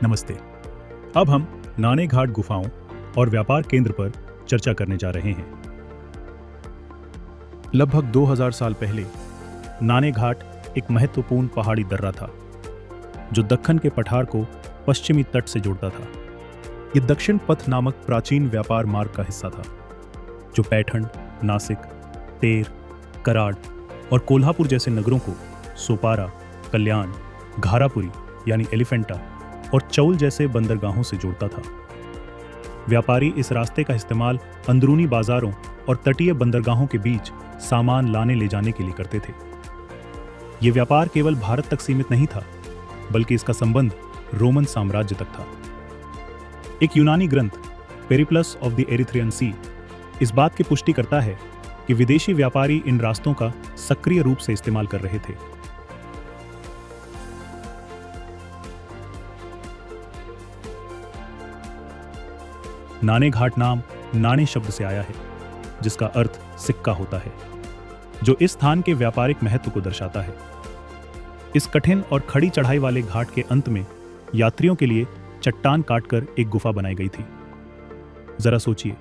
नमस्ते। अब हम नाने घाट गुफाओं और व्यापार केंद्र पर चर्चा करने जा रहे हैं। लगभग 2000 साल पहले नाने घाट एक महत्वपूर्ण पहाड़ी दर्रा था जो दक्कन के पठार को पश्चिमी तट से जोड़ता था। ये दक्षिण पथ नामक प्राचीन व्यापार मार्ग का हिस्सा था जो पैठण, नासिक, टेर, कराड और कोल्हापुर जैसे नगरों को सोपारा, कल्याण, घारापुरी यानी एलिफेंटा और चौल जैसे बंदरगाहों से जोड़ता था। व्यापारी इस रास्ते का इस्तेमाल अंदरूनी बाजारों और तटीय बंदरगाहों के बीच सामान लाने ले जाने के लिए करते थे। ये व्यापार केवल भारत तक सीमित नहीं था, बल्कि इसका संबंध रोमन साम्राज्य तक था। एक यूनानी ग्रंथ पेरिप्लस ऑफ द एरिथ्रियन सी इस बात की पुष्टि करता है कि विदेशी व्यापारी इन रास्तों का सक्रिय रूप से इस्तेमाल कर रहे थे। नाने घाट नाम नाणे शब्द से आया है, जिसका अर्थ सिक्का होता है, जो इस स्थान के व्यापारिक महत्व को दर्शाता है। इस कठिन और खड़ी चढ़ाई वाले घाट के अंत में यात्रियों के लिए चट्टान काटकर एक गुफा बनाई गई थी। जरा सोचिए,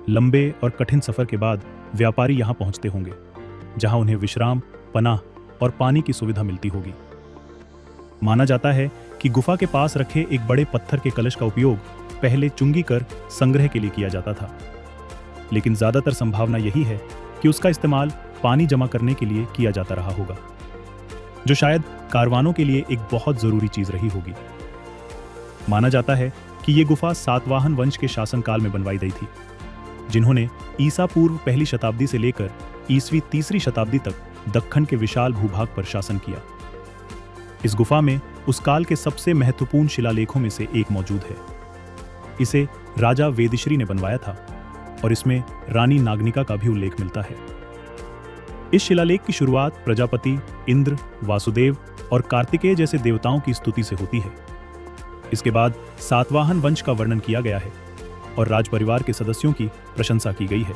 लंबे और कठिन सफर के बाद व्यापारी यहां पहुंचते होंगे, जहां उन्हें विश्राम, पनाह और पानी की सुविधा मिलती होगी। माना जाता है कि गुफा के पास रखे एक बड़े पत्थर के कलश का उपयोग पहले चुंगी कर संग्रह के लिए किया जाता था, लेकिन ज्यादातर संभावना यही है कि उसका इस्तेमाल पानी जमा करने के लिए किया जाता रहा होगा, जो शायद कारवानों के लिए एक बहुत जरूरी चीज रही होगी। माना जाता है कि यह गुफा सातवाहन वंश के शासनकाल में बनवाई गई थी, जिन्होंने ईसा पूर्व पहली शताब्दी से लेकर ईसवी तीसरी शताब्दी तक दक्कन के विशाल भूभाग पर शासन किया। इस गुफा में उस काल के सबसे महत्वपूर्ण शिलालेखों में से एक मौजूद है। इसे राजा वेदिश्री ने बनवाया था और इसमें रानी नागनिका का भी उल्लेख मिलता है। इस शिलालेख की शुरुआत प्रजापति, इंद्र, वासुदेव और कार्तिकेय जैसे देवताओं की स्तुति से होती है। इसके बाद सातवाहन वंश का वर्णन किया गया है और राजपरिवार के सदस्यों की प्रशंसा की गई है।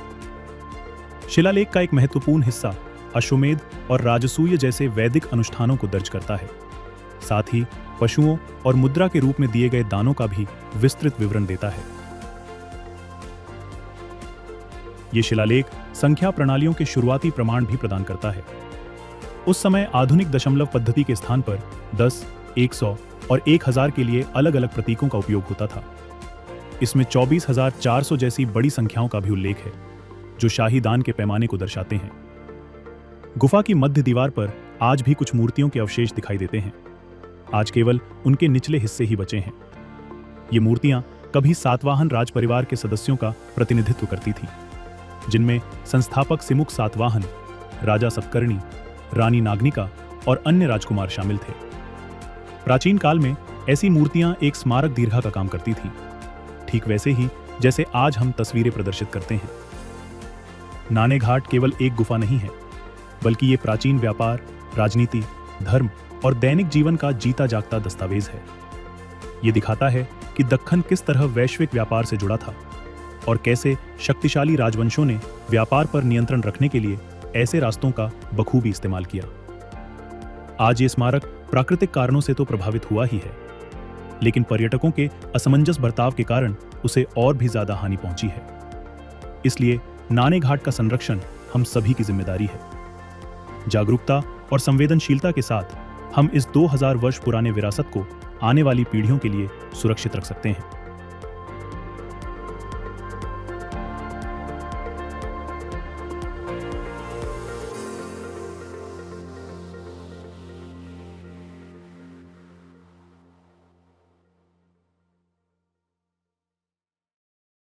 शिलालेख का एक महत्वपूर्ण हिस्सा अश्वमेध और राजसूय जैसे वैदिक अनुष्ठानों को दर्ज करता है। साथ ही पशुओं और मुद्रा के रूप में दिए गए दानों का भी विस्तृत विवरण देता है। यह शिलालेख संख्या प्रणालियों के शुरुआती प्रमाण भी प्रदान करता है। उस समय आधुनिक दशमलव पद्धति के स्थान पर 10, 100 और 1000 के लिए अलग अलग प्रतीकों का उपयोग होता था। इसमें 24,400 जैसी बड़ी संख्याओं का भी उल्लेख है, जो शाही दान के पैमाने को दर्शाते हैं। गुफा की मध्य दीवार पर आज भी कुछ मूर्तियों के अवशेष दिखाई देते हैं। आज केवल उनके निचले हिस्से ही बचे हैं। ये मूर्तियां कभी सातवाहन राजपरिवार के सदस्यों का प्रतिनिधित्व करती थीं, जिनमें संस्थापक सिमुक सातवाहन, राजा सतकर्णी, रानी नागनिका और अन्य राजकुमार शामिल थे। प्राचीन काल में ऐसी मूर्तियां एक स्मारक दीर्घा का काम करती थीं, ठीक वैसे ही जैसे आज हम तस्वीरें प्रदर्शित करते हैं। नाने घाट केवल एक गुफा नहीं है, बल्कि ये प्राचीन व्यापार, राजनीति, धर्म और दैनिक जीवन का जीता जागता दस्तावेज है। ये दिखाता है कि दक्कन किस तरह वैश्विक व्यापार से जुड़ा था और कैसे शक्तिशाली राजवंशों ने व्यापार पर नियंत्रण रखने के लिए ऐसे रास्तों का बखूबी इस्तेमाल किया। आज ये स्मारक प्राकृतिक कारणों से तो प्रभावित हुआ ही है, लेकिन पर्यटकों के असमंजस बर्ताव के कारण उसे और भी ज्यादा हानि पहुंची है। इसलिए नाने घाट का संरक्षण हम सभी की जिम्मेदारी है। जागरूकता और संवेदनशीलता के साथ हम इस 2000 वर्ष पुराने विरासत को आने वाली पीढ़ियों के लिए सुरक्षित रख सकते हैं।